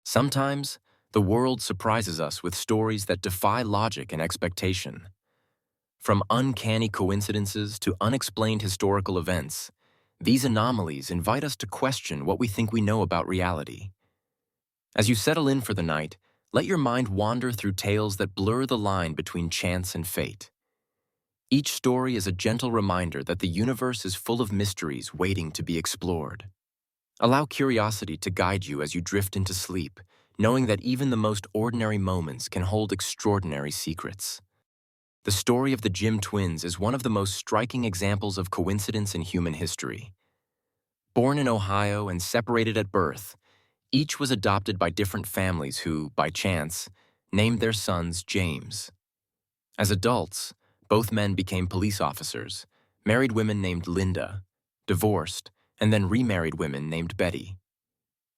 Sometimes, the world surprises us with stories that defy logic and expectation. From uncanny coincidences to unexplained historical events, these anomalies invite us to question what we think we know about reality. As you settle in for the night, let your mind wander through tales that blur the line between chance and fate. Each story is a gentle reminder that the universe is full of mysteries waiting to be explored. Allow curiosity to guide you as you drift into sleep, knowing that even the most ordinary moments can hold extraordinary secrets. The story of the Jim twins is one of the most striking examples of coincidence in human history. Born in Ohio and separated at birth, each was adopted by different families who, by chance, named their sons James. As adults, both men became police officers, married women named Linda, divorced, and then remarried women named Betty.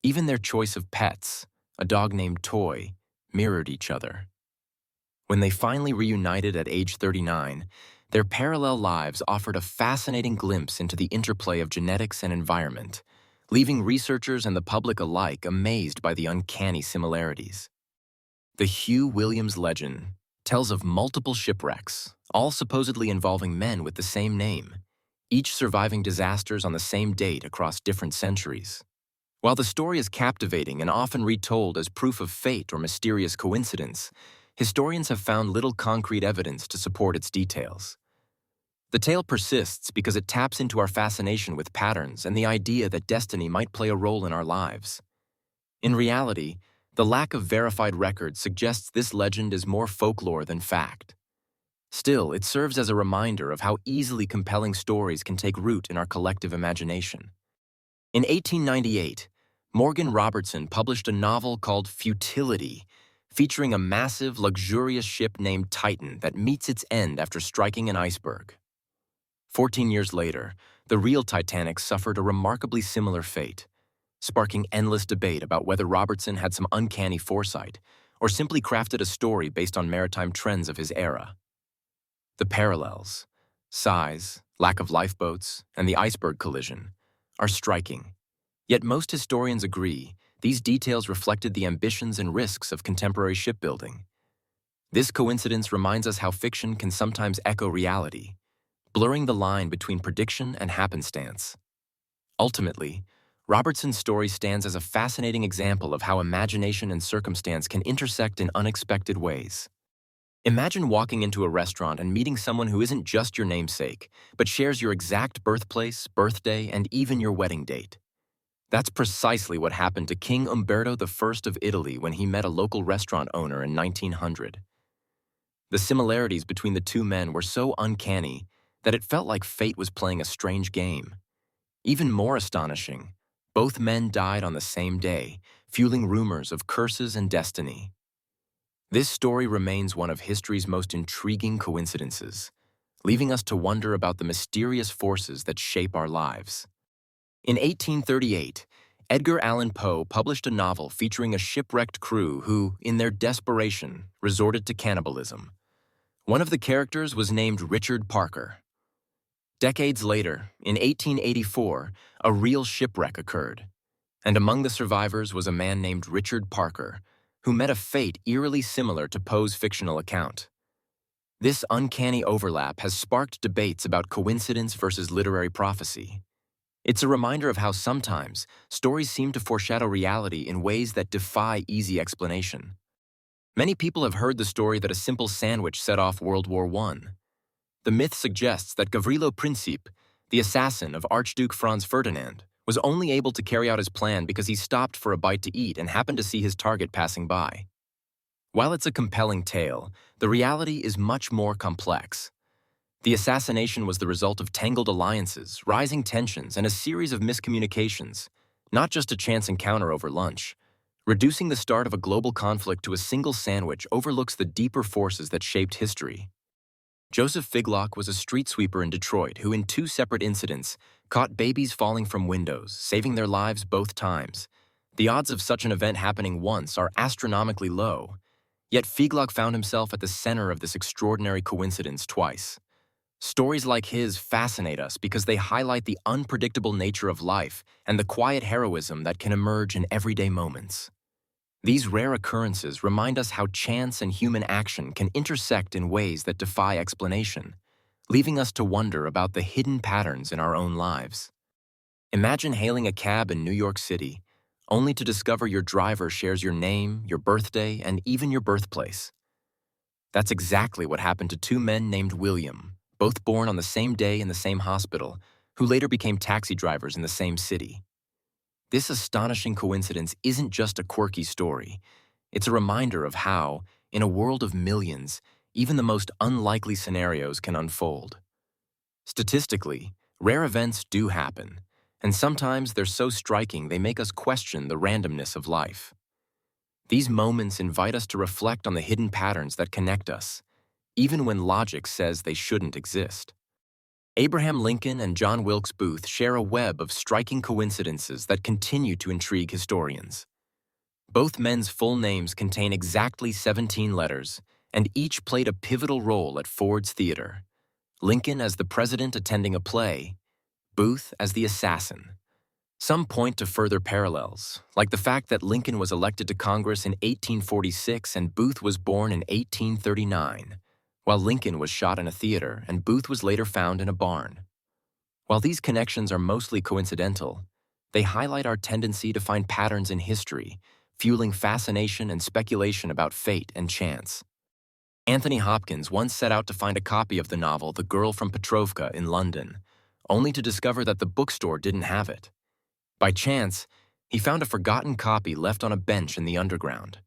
Even their choice of pets, a dog named Toy, mirrored each other. When they finally reunited at age 39, their parallel lives offered a fascinating glimpse into the interplay of genetics and environment, leaving researchers and the public alike amazed by the uncanny similarities. The Hugh Williams legend tells of multiple shipwrecks, all supposedly involving men with the same name, each surviving disasters on the same date across different centuries. While the story is captivating and often retold as proof of fate or mysterious coincidence, historians have found little concrete evidence to support its details. The tale persists because it taps into our fascination with patterns and the idea that destiny might play a role in our lives. In reality, the lack of verified records suggests this legend is more folklore than fact. Still, it serves as a reminder of how easily compelling stories can take root in our collective imagination. In 1898, Morgan Robertson published a novel called Futility, featuring a massive, luxurious ship named Titan that meets its end after striking an iceberg. 14 years later, the real Titanic suffered a remarkably similar fate, sparking endless debate about whether Robertson had some uncanny foresight or simply crafted a story based on maritime trends of his era. The parallels, size, lack of lifeboats, and the iceberg collision, are striking. Yet most historians agree these details reflected the ambitions and risks of contemporary shipbuilding. This coincidence reminds us how fiction can sometimes echo reality, blurring the line between prediction and happenstance. Ultimately, Robertson's story stands as a fascinating example of how imagination and circumstance can intersect in unexpected ways. Imagine walking into a restaurant and meeting someone who isn't just your namesake, but shares your exact birthplace, birthday, and even your wedding date. That's precisely what happened to King Umberto I of Italy when he met a local restaurant owner in 1900. The similarities between the two men were so uncanny that it felt like fate was playing a strange game. Even more astonishing, both men died on the same day, fueling rumors of curses and destiny. This story remains one of history's most intriguing coincidences, leaving us to wonder about the mysterious forces that shape our lives. In 1838, Edgar Allan Poe published a novel featuring a shipwrecked crew who, in their desperation, resorted to cannibalism. One of the characters was named Richard Parker. Decades later, in 1884, a real shipwreck occurred, and among the survivors was a man named Richard Parker, who met a fate eerily similar to Poe's fictional account. This uncanny overlap has sparked debates about coincidence versus literary prophecy. It's a reminder of how sometimes stories seem to foreshadow reality in ways that defy easy explanation. Many people have heard the story that a simple sandwich set off World War I. The myth suggests that Gavrilo Princip, the assassin of Archduke Franz Ferdinand, was only able to carry out his plan because he stopped for a bite to eat and happened to see his target passing by. While it's a compelling tale, the reality is much more complex. The assassination was the result of tangled alliances, rising tensions, and a series of miscommunications, not just a chance encounter over lunch. Reducing the start of a global conflict to a single sandwich overlooks the deeper forces that shaped history. Joseph Figlock was a street sweeper in Detroit who, in two separate incidents, caught babies falling from windows, saving their lives both times. The odds of such an event happening once are astronomically low, yet Figlock found himself at the center of this extraordinary coincidence twice. Stories like his fascinate us because they highlight the unpredictable nature of life and the quiet heroism that can emerge in everyday moments. These rare occurrences remind us how chance and human action can intersect in ways that defy explanation, leaving us to wonder about the hidden patterns in our own lives. Imagine hailing a cab in New York City, only to discover your driver shares your name, your birthday, and even your birthplace. That's exactly what happened to two men named William, both born on the same day in the same hospital, who later became taxi drivers in the same city. This astonishing coincidence isn't just a quirky story. It's a reminder of how, in a world of millions, even the most unlikely scenarios can unfold. Statistically, rare events do happen, and sometimes they're so striking they make us question the randomness of life. These moments invite us to reflect on the hidden patterns that connect us, even when logic says they shouldn't exist. Abraham Lincoln and John Wilkes Booth share a web of striking coincidences that continue to intrigue historians. Both men's full names contain exactly 17 letters, and each played a pivotal role at Ford's Theater. Lincoln as the president attending a play, Booth as the assassin. Some point to further parallels, like the fact that Lincoln was elected to Congress in 1846 and Booth was born in 1839, while Lincoln was shot in a theater and Booth was later found in a barn. While these connections are mostly coincidental, they highlight our tendency to find patterns in history, fueling fascination and speculation about fate and chance. Anthony Hopkins once set out to find a copy of the novel The Girl from Petrovka in London, only to discover that the bookstore didn't have it. By chance, he found a forgotten copy left on a bench in the underground.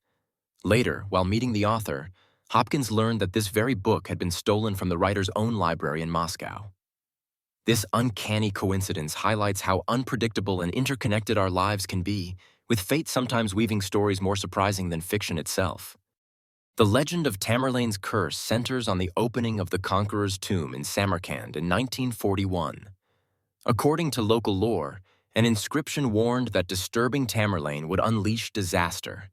Later, while meeting the author, Hopkins learned that this very book had been stolen from the writer's own library in Moscow. This uncanny coincidence highlights how unpredictable and interconnected our lives can be, with fate sometimes weaving stories more surprising than fiction itself. The legend of Tamerlane's curse centers on the opening of the conqueror's tomb in Samarkand in 1941. According to local lore, an inscription warned that disturbing Tamerlane would unleash disaster.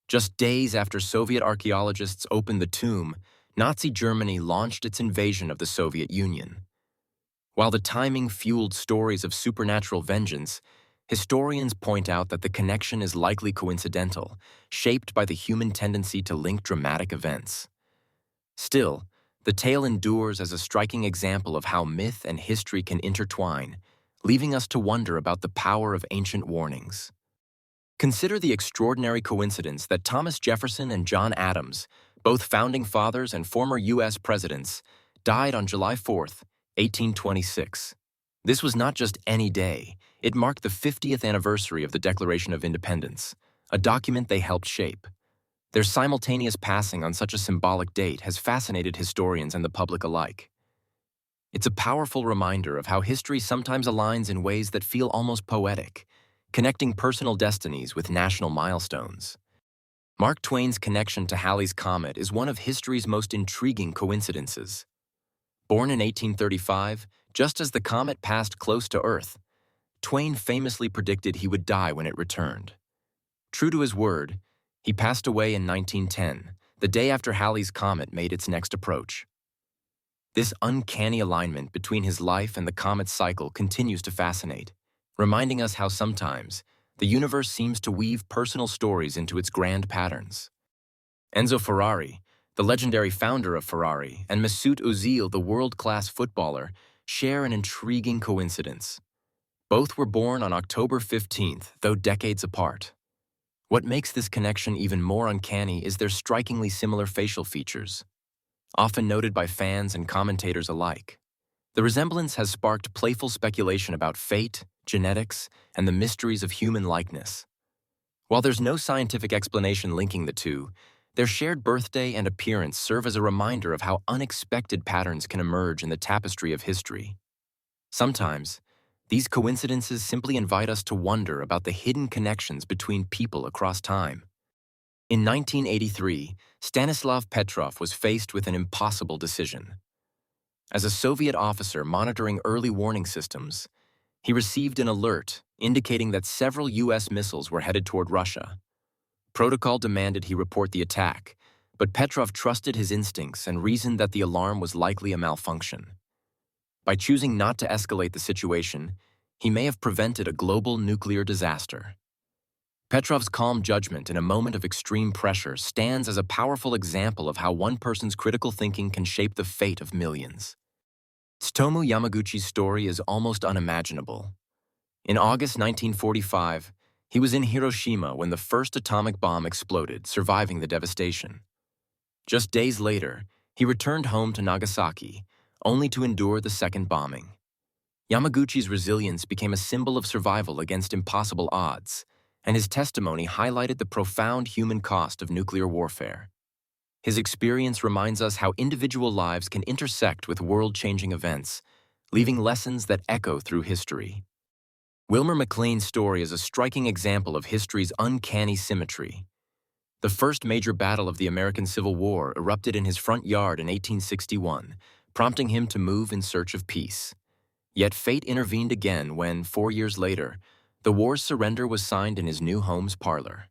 Just days after Soviet archaeologists opened the tomb, Nazi Germany launched its invasion of the Soviet Union. While the timing fueled stories of supernatural vengeance, historians point out that the connection is likely coincidental, shaped by the human tendency to link dramatic events. Still, the tale endures as a striking example of how myth and history can intertwine, leaving us to wonder about the power of ancient warnings. Consider the extraordinary coincidence that Thomas Jefferson and John Adams, both founding fathers and former U.S. presidents, died on July 4, 1826. This was not just any day, it marked the 50th anniversary of the Declaration of Independence, a document they helped shape. Their simultaneous passing on such a symbolic date has fascinated historians and the public alike. It's a powerful reminder of how history sometimes aligns in ways that feel almost poetic, connecting personal destinies with national milestones. Mark Twain's connection to Halley's Comet is one of history's most intriguing coincidences. Born in 1835, just as the comet passed close to Earth, Twain famously predicted he would die when it returned. True to his word, he passed away in 1910, the day after Halley's Comet made its next approach. This uncanny alignment between his life and the comet's cycle continues to fascinate, reminding us how sometimes the universe seems to weave personal stories into its grand patterns. Enzo Ferrari, the legendary founder of Ferrari, and Mesut Özil, the world-class footballer, share an intriguing coincidence. Both were born on October 15th, though decades apart. What makes this connection even more uncanny is their strikingly similar facial features, often noted by fans and commentators alike. The resemblance has sparked playful speculation about fate, genetics, and the mysteries of human likeness. While there's no scientific explanation linking the two, their shared birthday and appearance serve as a reminder of how unexpected patterns can emerge in the tapestry of history. Sometimes, these coincidences simply invite us to wonder about the hidden connections between people across time. In 1983, Stanislav Petrov was faced with an impossible decision. As a Soviet officer monitoring early warning systems, he received an alert indicating that several U.S. missiles were headed toward Russia. Protocol demanded he report the attack, but Petrov trusted his instincts and reasoned that the alarm was likely a malfunction. By choosing not to escalate the situation, he may have prevented a global nuclear disaster. Petrov's calm judgment in a moment of extreme pressure stands as a powerful example of how one person's critical thinking can shape the fate of millions. Tsutomu Yamaguchi's story is almost unimaginable. In August 1945, he was in Hiroshima when the first atomic bomb exploded, surviving the devastation. Just days later, he returned home to Nagasaki, only to endure the second bombing. Yamaguchi's resilience became a symbol of survival against impossible odds, and his testimony highlighted the profound human cost of nuclear warfare. His experience reminds us how individual lives can intersect with world-changing events, leaving lessons that echo through history. Wilmer McLean's story is a striking example of history's uncanny symmetry. The first major battle of the American Civil War erupted in his front yard in 1861, prompting him to move in search of peace. Yet fate intervened again when, 4 years later, the war's surrender was signed in his new home's parlor.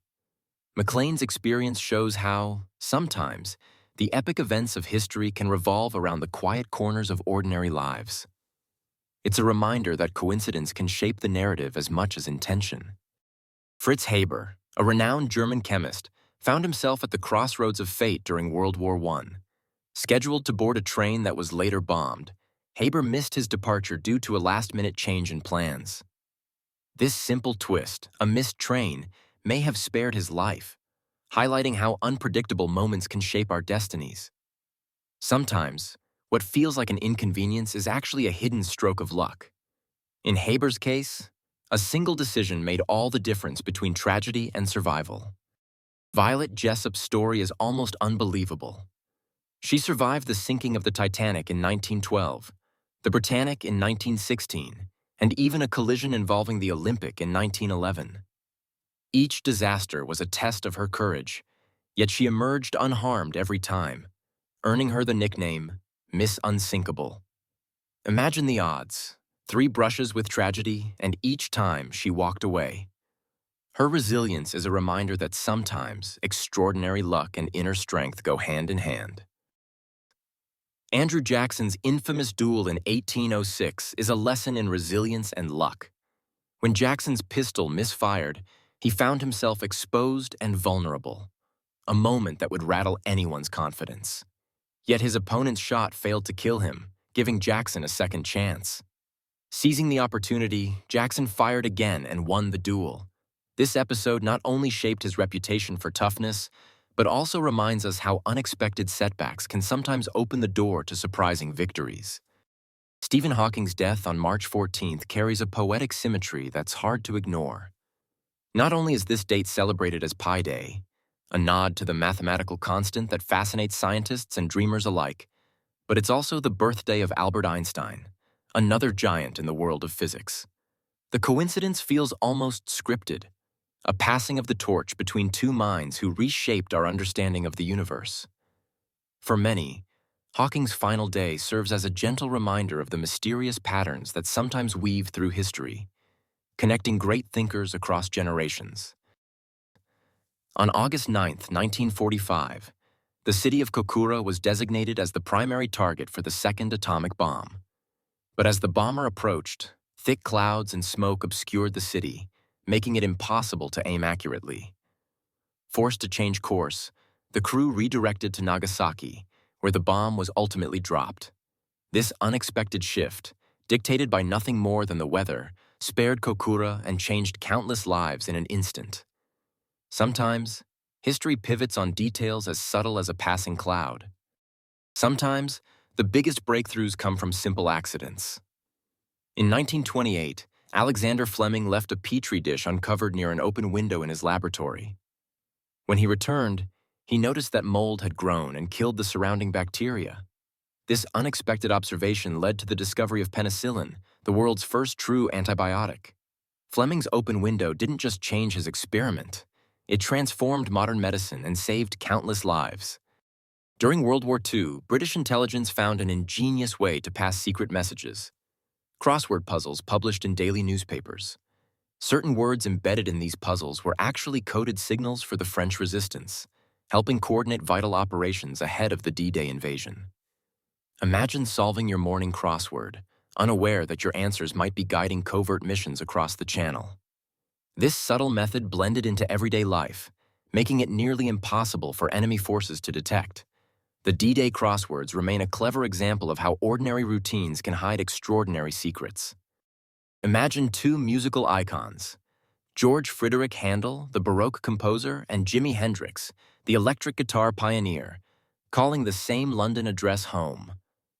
McLean's experience shows how, sometimes, the epic events of history can revolve around the quiet corners of ordinary lives. It's a reminder that coincidence can shape the narrative as much as intention. Fritz Haber, a renowned German chemist, found himself at the crossroads of fate during World War I. Scheduled to board a train that was later bombed, Haber missed his departure due to a last-minute change in plans. This simple twist, a missed train, may have spared his life, highlighting how unpredictable moments can shape our destinies. Sometimes, what feels like an inconvenience is actually a hidden stroke of luck. In Haber's case, a single decision made all the difference between tragedy and survival. Violet Jessup's story is almost unbelievable. She survived the sinking of the Titanic in 1912, the Britannic in 1916, and even a collision involving the Olympic in 1911. Each disaster was a test of her courage, yet she emerged unharmed every time, earning her the nickname Miss Unsinkable. Imagine the odds: 3 brushes with tragedy, and each time she walked away. Her resilience is a reminder that sometimes extraordinary luck and inner strength go hand in hand. Andrew Jackson's infamous duel in 1806 is a lesson in resilience and luck. When Jackson's pistol misfired, he found himself exposed and vulnerable, a moment that would rattle anyone's confidence. Yet his opponent's shot failed to kill him, giving Jackson a second chance. Seizing the opportunity, Jackson fired again and won the duel. This episode not only shaped his reputation for toughness, but also reminds us how unexpected setbacks can sometimes open the door to surprising victories. Stephen Hawking's death on March 14th carries a poetic symmetry that's hard to ignore. Not only is this date celebrated as Pi Day, a nod to the mathematical constant that fascinates scientists and dreamers alike, but it's also the birthday of Albert Einstein, another giant in the world of physics. The coincidence feels almost scripted, a passing of the torch between two minds who reshaped our understanding of the universe. For many, Hawking's final day serves as a gentle reminder of the mysterious patterns that sometimes weave through history, connecting great thinkers across generations. On August 9, 1945, the city of Kokura was designated as the primary target for the second atomic bomb. But as the bomber approached, thick clouds and smoke obscured the city, making it impossible to aim accurately. Forced to change course, the crew redirected to Nagasaki, where the bomb was ultimately dropped. This unexpected shift, dictated by nothing more than the weather, spared Kokura and changed countless lives in an instant. Sometimes, history pivots on details as subtle as a passing cloud. Sometimes, the biggest breakthroughs come from simple accidents. In 1928, Alexander Fleming left a petri dish uncovered near an open window in his laboratory. When he returned, he noticed that mold had grown and killed the surrounding bacteria. This unexpected observation led to the discovery of penicillin, the world's first true antibiotic. Fleming's open window didn't just change his experiment. It transformed modern medicine and saved countless lives. During World War II, British intelligence found an ingenious way to pass secret messages: crossword puzzles published in daily newspapers. Certain words embedded in these puzzles were actually coded signals for the French resistance, helping coordinate vital operations ahead of the D-Day invasion. Imagine solving your morning crossword, unaware that your answers might be guiding covert missions across the channel. This subtle method blended into everyday life, making it nearly impossible for enemy forces to detect. The D-Day crosswords remain a clever example of how ordinary routines can hide extraordinary secrets. Imagine two musical icons, George Friedrich Handel, the Baroque composer, and Jimi Hendrix, the electric guitar pioneer, calling the same London address home,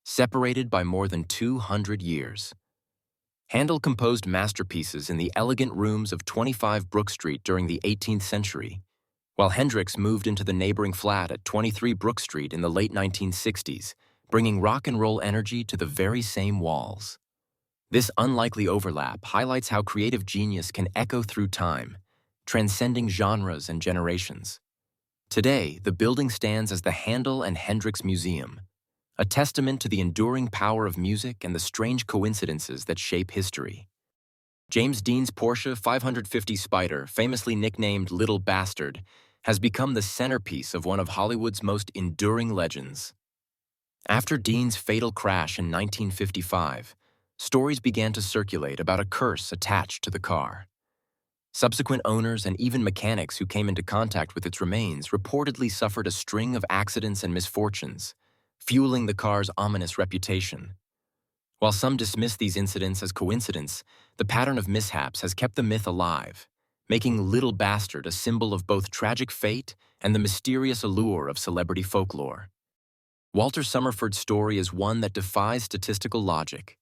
separated by more than 200 years. Handel composed masterpieces in the elegant rooms of 25 Brook Street during the 18th century, while Hendrix moved into the neighboring flat at 23 Brook Street in the late 1960s, bringing rock and roll energy to the very same walls. This unlikely overlap highlights how creative genius can echo through time, transcending genres and generations. Today, the building stands as the Handel and Hendrix Museum, a testament to the enduring power of music and the strange coincidences that shape history. James Dean's Porsche 550 Spyder, famously nicknamed Little Bastard, has become the centerpiece of one of Hollywood's most enduring legends. After Dean's fatal crash in 1955, stories began to circulate about a curse attached to the car. Subsequent owners and even mechanics who came into contact with its remains reportedly suffered a string of accidents and misfortunes, fueling the car's ominous reputation. While some dismiss these incidents as coincidence, the pattern of mishaps has kept the myth alive, making Little Bastard a symbol of both tragic fate and the mysterious allure of celebrity folklore. Walter Summerford's story is one that defies statistical logic.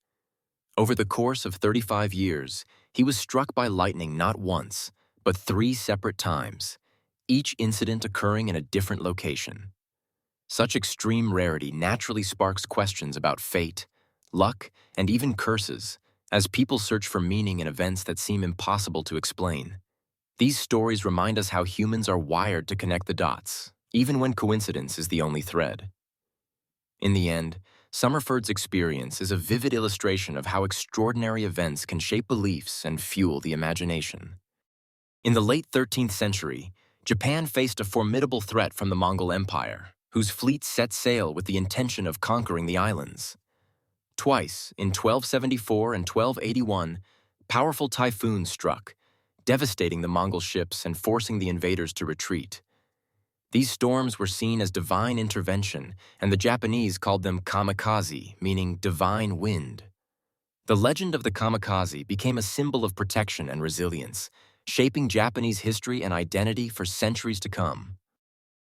Over the course of 35 years, he was struck by lightning not once, but 3 separate times, each incident occurring in a different location. Such extreme rarity naturally sparks questions about fate, luck, and even curses, as people search for meaning in events that seem impossible to explain. These stories remind us how humans are wired to connect the dots, even when coincidence is the only thread. In the end, Summerford's experience is a vivid illustration of how extraordinary events can shape beliefs and fuel the imagination. In the late 13th century, Japan faced a formidable threat from the Mongol Empire, whose fleet set sail with the intention of conquering the islands. Twice, in 1274 and 1281, powerful typhoons struck, devastating the Mongol ships and forcing the invaders to retreat. These storms were seen as divine intervention, and the Japanese called them kamikaze, meaning divine wind. The legend of the kamikaze became a symbol of protection and resilience, shaping Japanese history and identity for centuries to come.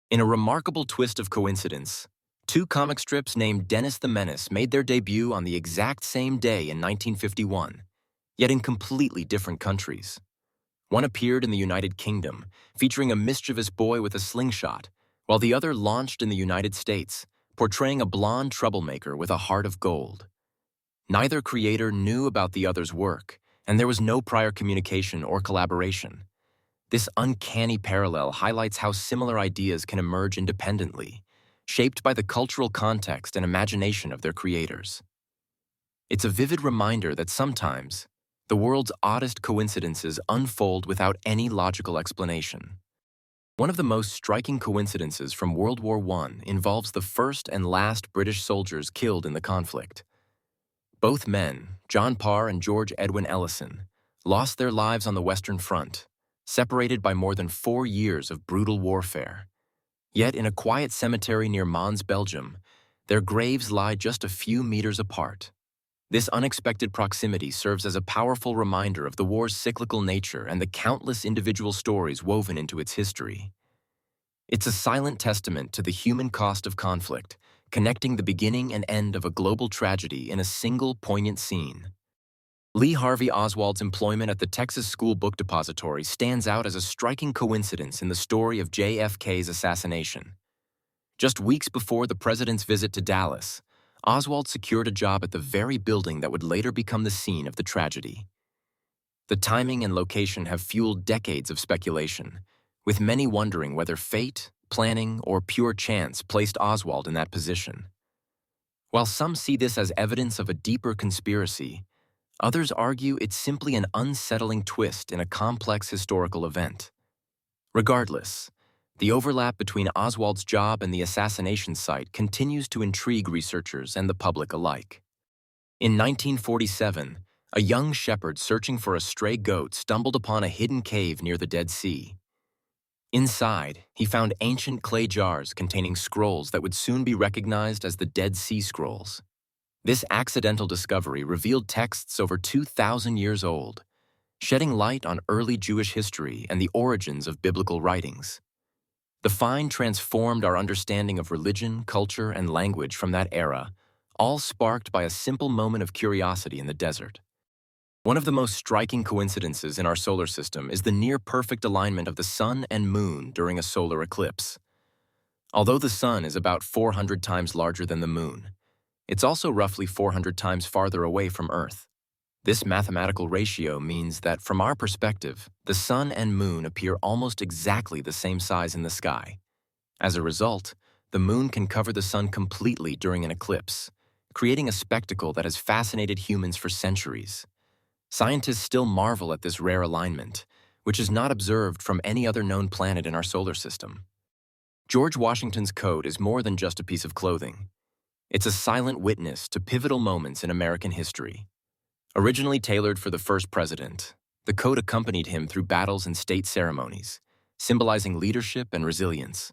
In a remarkable twist of coincidence, 2 comic strips named Dennis the Menace made their debut on the exact same day in 1951, yet in completely different countries. One appeared in the United Kingdom, featuring a mischievous boy with a slingshot, while the other launched in the United States, portraying a blonde troublemaker with a heart of gold. Neither creator knew about the other's work, and there was no prior communication or collaboration. This uncanny parallel highlights how similar ideas can emerge independently, shaped by the cultural context and imagination of their creators. It's a vivid reminder that sometimes, the world's oddest coincidences unfold without any logical explanation. One of the most striking coincidences from World War I involves the first and last British soldiers killed in the conflict. Both men, John Parr and George Edwin Ellison, lost their lives on the Western Front, separated by more than 4 years of brutal warfare. Yet in a quiet cemetery near Mons, Belgium, their graves lie just a few meters apart. This unexpected proximity serves as a powerful reminder of the war's cyclical nature and the countless individual stories woven into its history. It's a silent testament to the human cost of conflict, connecting the beginning and end of a global tragedy in a single poignant scene. Lee Harvey Oswald's employment at the Texas School Book Depository stands out as a striking coincidence in the story of JFK's assassination. Just weeks before the president's visit to Dallas, Oswald secured a job at the very building that would later become the scene of the tragedy. The timing and location have fueled decades of speculation, with many wondering whether fate, planning, or pure chance placed Oswald in that position. While some see this as evidence of a deeper conspiracy, others argue it's simply an unsettling twist in a complex historical event. Regardless, the overlap between Oswald's job and the assassination site continues to intrigue researchers and the public alike. In 1947, A young shepherd searching for a stray goat stumbled upon a hidden cave near the Dead Sea. Inside, he found ancient clay jars containing scrolls that would soon be recognized as the Dead Sea Scrolls. This accidental discovery revealed texts over 2,000 years old, shedding light on early Jewish history and the origins of biblical writings. The find transformed our understanding of religion, culture, and language from that era, all sparked by a simple moment of curiosity in the desert. One of the most striking coincidences in our solar system is the near-perfect alignment of the Sun and Moon during a solar eclipse. Although the Sun is about 400 times larger than the Moon, it's also roughly 400 times farther away from Earth. This mathematical ratio means that, from our perspective, the Sun and Moon appear almost exactly the same size in the sky. As a result, the Moon can cover the Sun completely during an eclipse, creating a spectacle that has fascinated humans for centuries. Scientists still marvel at this rare alignment, which is not observed from any other known planet in our solar system. George Washington's coat is more than just a piece of clothing. It's a silent witness to pivotal moments in American history. Originally tailored for the first president, the coat accompanied him through battles and state ceremonies, symbolizing leadership and resilience.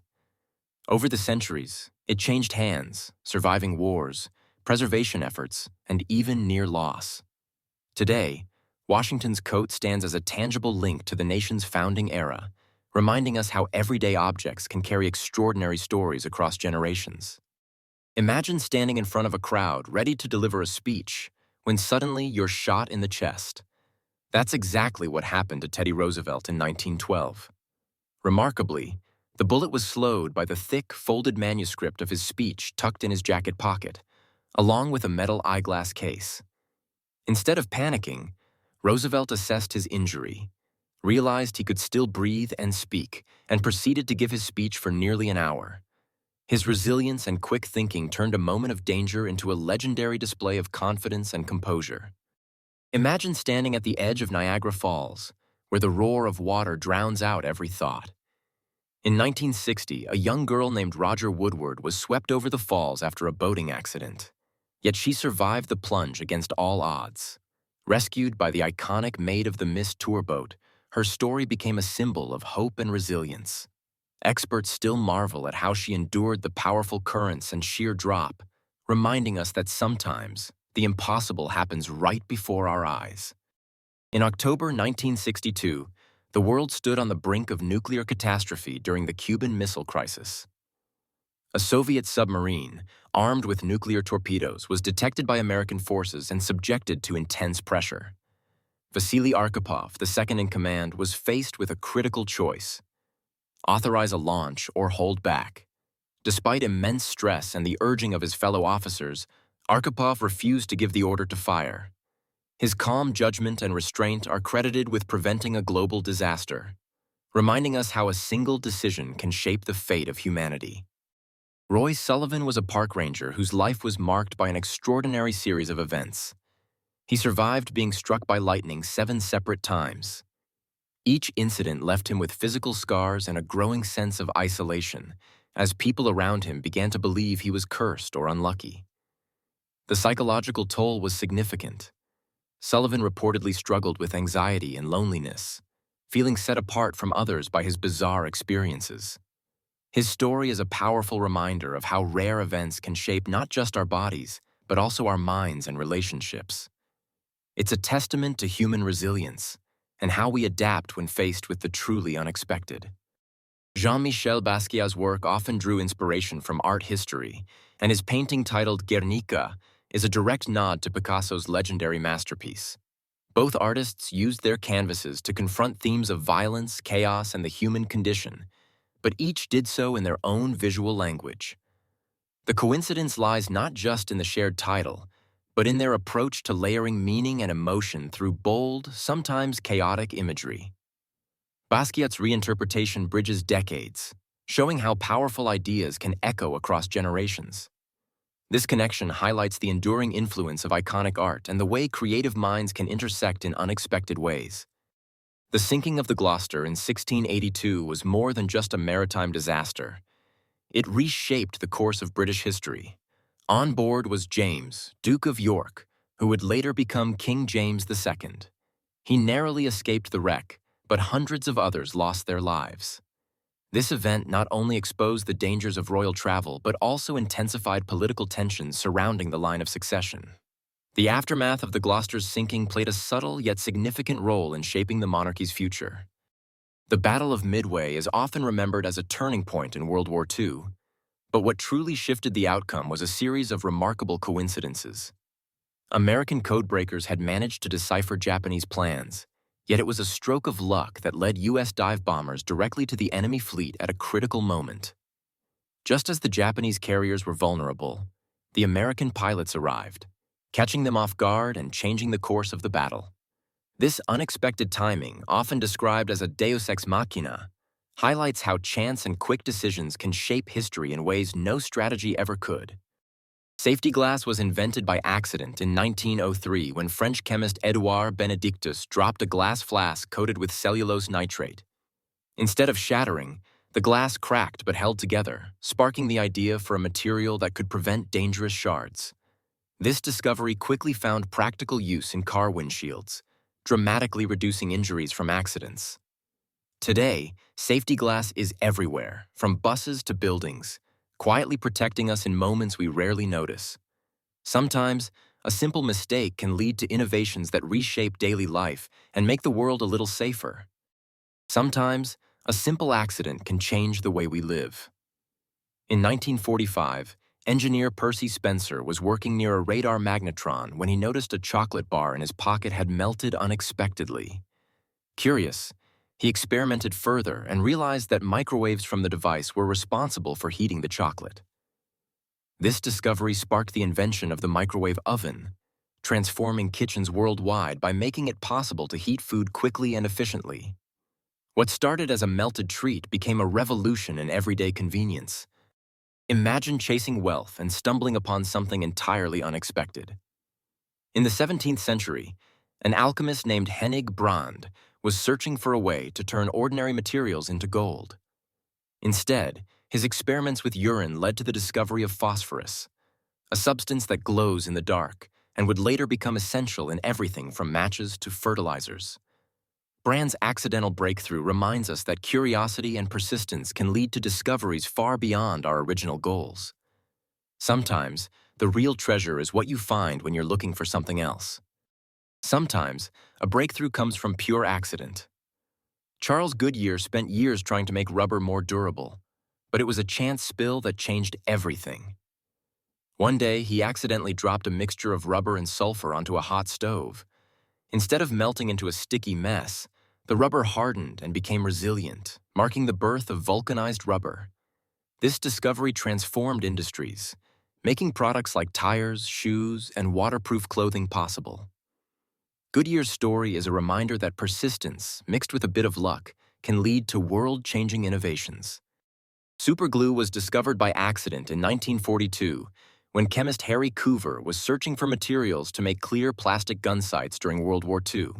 Over the centuries, it changed hands, surviving wars, preservation efforts, and even near loss. Today, Washington's coat stands as a tangible link to the nation's founding era, reminding us how everyday objects can carry extraordinary stories across generations. Imagine standing in front of a crowd ready to deliver a speech, when suddenly you're shot in the chest. That's exactly what happened to Teddy Roosevelt in 1912. Remarkably, the bullet was slowed by the thick, folded manuscript of his speech tucked in his jacket pocket, along with a metal eyeglass case. Instead of panicking, Roosevelt assessed his injury, realized he could still breathe and speak, and proceeded to give his speech for nearly an hour. His resilience and quick thinking turned a moment of danger into a legendary display of confidence and composure. Imagine standing at the edge of Niagara Falls, where the roar of water drowns out every thought. In 1960, a young girl named Roger Woodward was swept over the falls after a boating accident. Yet she survived the plunge against all odds. Rescued by the iconic Maid of the Mist tour boat, her story became a symbol of hope and resilience. Experts still marvel at how she endured the powerful currents and sheer drop, reminding us that sometimes the impossible happens right before our eyes. In October 1962, the world stood on the brink of nuclear catastrophe during the Cuban Missile Crisis. A Soviet submarine, armed with nuclear torpedoes, was detected by American forces and subjected to intense pressure. Vasily Arkhipov, the second in command, was faced with a critical choice: authorize a launch or hold back. Despite immense stress and the urging of his fellow officers, Arkhipov refused to give the order to fire. His calm judgment and restraint are credited with preventing a global disaster, reminding us how a single decision can shape the fate of humanity. Roy Sullivan was a park ranger whose life was marked by an extraordinary series of events. He survived being struck by lightning 7 separate times. Each incident left him with physical scars and a growing sense of isolation, as people around him began to believe he was cursed or unlucky. The psychological toll was significant. Sullivan reportedly struggled with anxiety and loneliness, feeling set apart from others by his bizarre experiences. His story is a powerful reminder of how rare events can shape not just our bodies, but also our minds and relationships. It's a testament to human resilience and how we adapt when faced with the truly unexpected. Jean-Michel Basquiat's work often drew inspiration from art history, and his painting titled Guernica is a direct nod to Picasso's legendary masterpiece. Both artists used their canvases to confront themes of violence, chaos, and the human condition, but each did so in their own visual language. The coincidence lies not just in the shared title, but in their approach to layering meaning and emotion through bold, sometimes chaotic imagery. Basquiat's reinterpretation bridges decades, showing how powerful ideas can echo across generations. This connection highlights the enduring influence of iconic art and the way creative minds can intersect in unexpected ways. The sinking of the Gloucester in 1682 was more than just a maritime disaster. It reshaped the course of British history. On board was James, Duke of York, who would later become King James II. He narrowly escaped the wreck, but hundreds of others lost their lives. This event not only exposed the dangers of royal travel, but also intensified political tensions surrounding the line of succession. The aftermath of the Gloucester's sinking played a subtle yet significant role in shaping the monarchy's future. The Battle of Midway is often remembered as a turning point in World War II, but what truly shifted the outcome was a series of remarkable coincidences. American codebreakers had managed to decipher Japanese plans, yet it was a stroke of luck that led U.S. dive bombers directly to the enemy fleet at a critical moment. Just as the Japanese carriers were vulnerable, the American pilots arrived, catching them off guard and changing the course of the battle. This unexpected timing, often described as a deus ex machina, highlights how chance and quick decisions can shape history in ways no strategy ever could. Safety glass was invented by accident in 1903 when French chemist Édouard Benedictus dropped a glass flask coated with cellulose nitrate. Instead of shattering, the glass cracked but held together, sparking the idea for a material that could prevent dangerous shards. This discovery quickly found practical use in car windshields, dramatically reducing injuries from accidents. Today, safety glass is everywhere, from buses to buildings, quietly protecting us in moments we rarely notice. Sometimes, a simple mistake can lead to innovations that reshape daily life and make the world a little safer. Sometimes, a simple accident can change the way we live. In 1945, engineer Percy Spencer was working near a radar magnetron when he noticed a chocolate bar in his pocket had melted unexpectedly. Curious, he experimented further and realized that microwaves from the device were responsible for heating the chocolate. This discovery sparked the invention of the microwave oven, transforming kitchens worldwide by making it possible to heat food quickly and efficiently. What started as a melted treat became a revolution in everyday convenience. Imagine chasing wealth and stumbling upon something entirely unexpected. In the 17th century, an alchemist named Hennig Brand was searching for a way to turn ordinary materials into gold. Instead, his experiments with urine led to the discovery of phosphorus, a substance that glows in the dark and would later become essential in everything from matches to fertilizers. Brand's accidental breakthrough reminds us that curiosity and persistence can lead to discoveries far beyond our original goals. Sometimes, the real treasure is what you find when you're looking for something else. Sometimes, a breakthrough comes from pure accident. Charles Goodyear spent years trying to make rubber more durable, but it was a chance spill that changed everything. One day, he accidentally dropped a mixture of rubber and sulfur onto a hot stove. Instead of melting into a sticky mess, the rubber hardened and became resilient, marking the birth of vulcanized rubber. This discovery transformed industries, making products like tires, shoes, and waterproof clothing possible. Goodyear's story is a reminder that persistence, mixed with a bit of luck, can lead to world-changing innovations. Superglue was discovered by accident in 1942 when chemist Harry Coover was searching for materials to make clear plastic gun sights during World War II.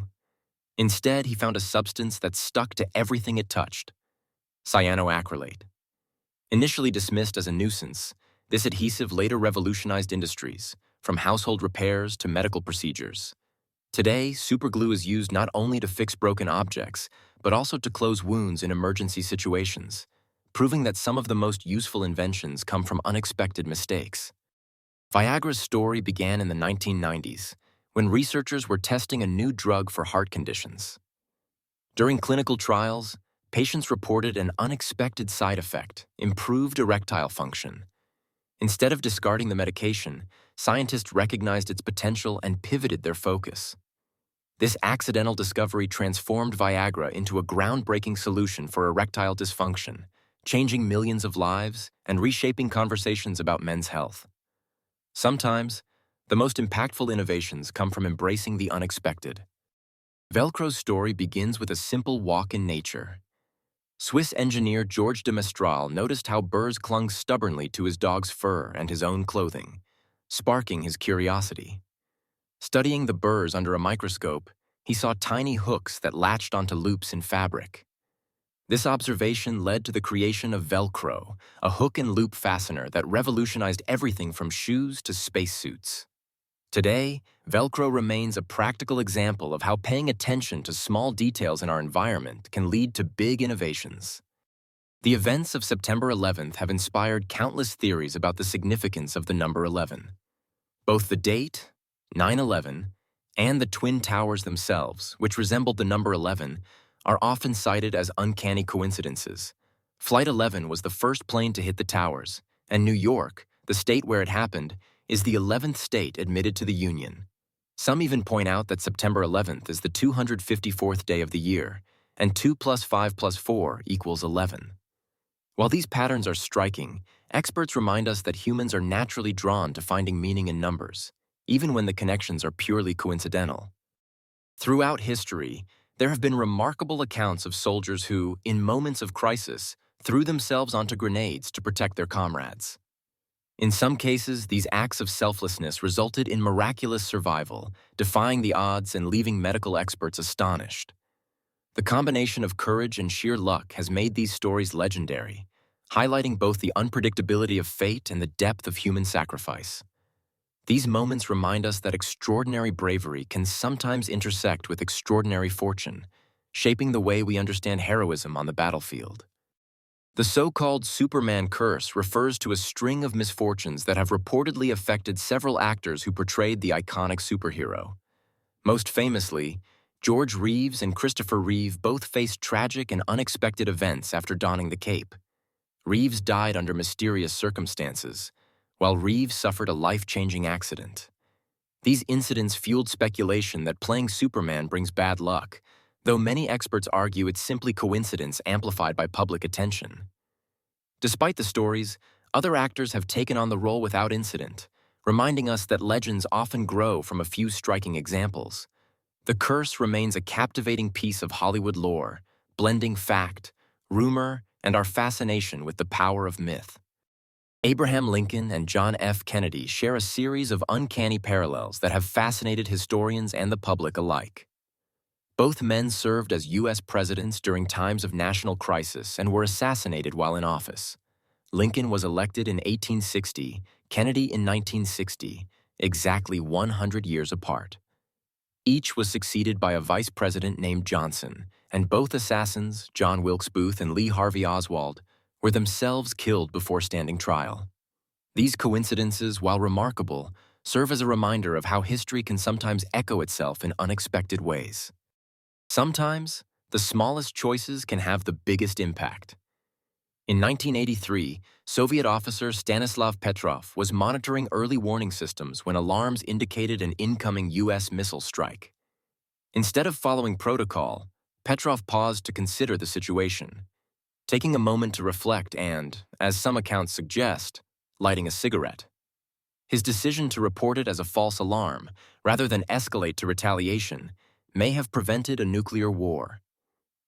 Instead, he found a substance that stuck to everything it touched: cyanoacrylate. Initially dismissed as a nuisance, this adhesive later revolutionized industries, from household repairs to medical procedures. Today, superglue is used not only to fix broken objects, but also to close wounds in emergency situations, proving that some of the most useful inventions come from unexpected mistakes. Viagra's story began in the 1990s, when researchers were testing a new drug for heart conditions. During clinical trials, patients reported an unexpected side effect: improved erectile function. Instead of discarding the medication, scientists recognized its potential and pivoted their focus. This accidental discovery transformed Viagra into a groundbreaking solution for erectile dysfunction, changing millions of lives and reshaping conversations about men's health. Sometimes, the most impactful innovations come from embracing the unexpected. Velcro's story begins with a simple walk in nature. Swiss engineer Georges de Mestral noticed how burrs clung stubbornly to his dog's fur and his own clothing, sparking his curiosity. Studying the burrs under a microscope, he saw tiny hooks that latched onto loops in fabric. This observation led to the creation of Velcro, a hook and loop fastener that revolutionized everything from shoes to spacesuits. Today, Velcro remains a practical example of how paying attention to small details in our environment can lead to big innovations. The events of September 11th have inspired countless theories about the significance of the number 11. Both the date, 9/11, and the Twin Towers themselves, which resembled the number 11, are often cited as uncanny coincidences. Flight 11 was the first plane to hit the towers, and New York, the state where it happened, is the 11th state admitted to the Union. Some even point out that September 11th is the 254th day of the year, and 2 plus 5 plus 4 equals 11. While these patterns are striking, experts remind us that humans are naturally drawn to finding meaning in numbers, even when the connections are purely coincidental. Throughout history, there have been remarkable accounts of soldiers who, in moments of crisis, threw themselves onto grenades to protect their comrades. In some cases, these acts of selflessness resulted in miraculous survival, defying the odds and leaving medical experts astonished. The combination of courage and sheer luck has made these stories legendary, highlighting both the unpredictability of fate and the depth of human sacrifice. These moments remind us that extraordinary bravery can sometimes intersect with extraordinary fortune, shaping the way we understand heroism on the battlefield. The so-called Superman curse refers to a string of misfortunes that have reportedly affected several actors who portrayed the iconic superhero. Most famously, George Reeves and Christopher Reeve both faced tragic and unexpected events after donning the cape. Reeves died under mysterious circumstances, while Reeves suffered a life-changing accident. These incidents fueled speculation that playing Superman brings bad luck, though many experts argue it's simply coincidence amplified by public attention. Despite the stories, other actors have taken on the role without incident, reminding us that legends often grow from a few striking examples. The curse remains a captivating piece of Hollywood lore, blending fact, rumor, and our fascination with the power of myth. Abraham Lincoln and John F. Kennedy share a series of uncanny parallels that have fascinated historians and the public alike. Both men served as U.S. presidents during times of national crisis and were assassinated while in office. Lincoln was elected in 1860, Kennedy in 1960, exactly 100 years apart. Each was succeeded by a vice president named Johnson, and both assassins, John Wilkes Booth and Lee Harvey Oswald, were themselves killed before standing trial. These coincidences, while remarkable, serve as a reminder of how history can sometimes echo itself in unexpected ways. Sometimes, the smallest choices can have the biggest impact. In 1983, Soviet officer Stanislav Petrov was monitoring early warning systems when alarms indicated an incoming U.S. missile strike. Instead of following protocol, Petrov paused to consider the situation, taking a moment to reflect and, as some accounts suggest, lighting a cigarette. His decision to report it as a false alarm, rather than escalate to retaliation, may have prevented a nuclear war.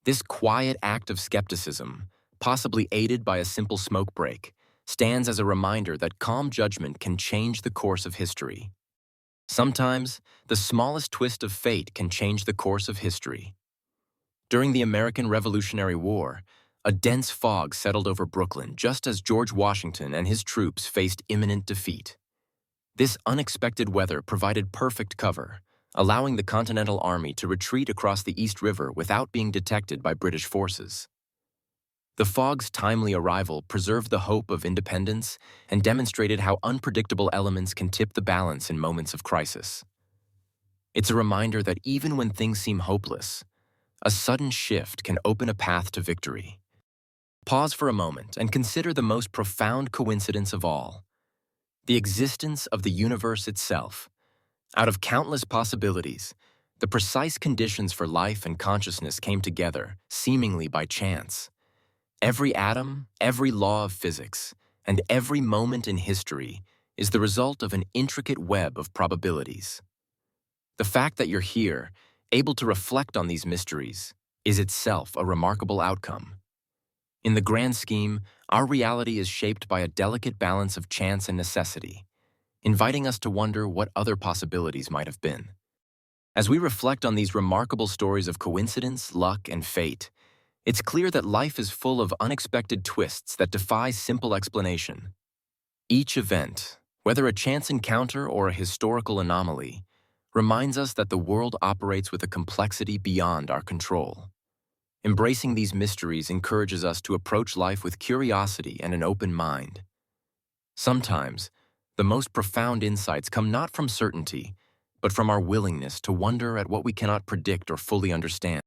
This quiet act of skepticism, possibly aided by a simple smoke break, stands as a reminder that calm judgment can change the course of history. Sometimes, the smallest twist of fate can change the course of history. During the American Revolutionary War, a dense fog settled over Brooklyn just as George Washington and his troops faced imminent defeat. This unexpected weather provided perfect cover, allowing the Continental Army to retreat across the East River without being detected by British forces. The fog's timely arrival preserved the hope of independence and demonstrated how unpredictable elements can tip the balance in moments of crisis. It's a reminder that even when things seem hopeless, a sudden shift can open a path to victory. Pause for a moment and consider the most profound coincidence of all: the existence of the universe itself. Out of countless possibilities, the precise conditions for life and consciousness came together, seemingly by chance. Every atom, every law of physics, and every moment in history is the result of an intricate web of probabilities. The fact that you're here, able to reflect on these mysteries, is itself a remarkable outcome. In the grand scheme, our reality is shaped by a delicate balance of chance and necessity, inviting us to wonder what other possibilities might have been. As we reflect on these remarkable stories of coincidence, luck, and fate, it's clear that life is full of unexpected twists that defy simple explanation. Each event, Whether a chance encounter or a historical anomaly, reminds us that the world operates with a complexity beyond our control. Embracing these mysteries encourages us to approach life with curiosity and an open mind. Sometimes, the most profound insights come not from certainty, but from our willingness to wonder at what we cannot predict or fully understand.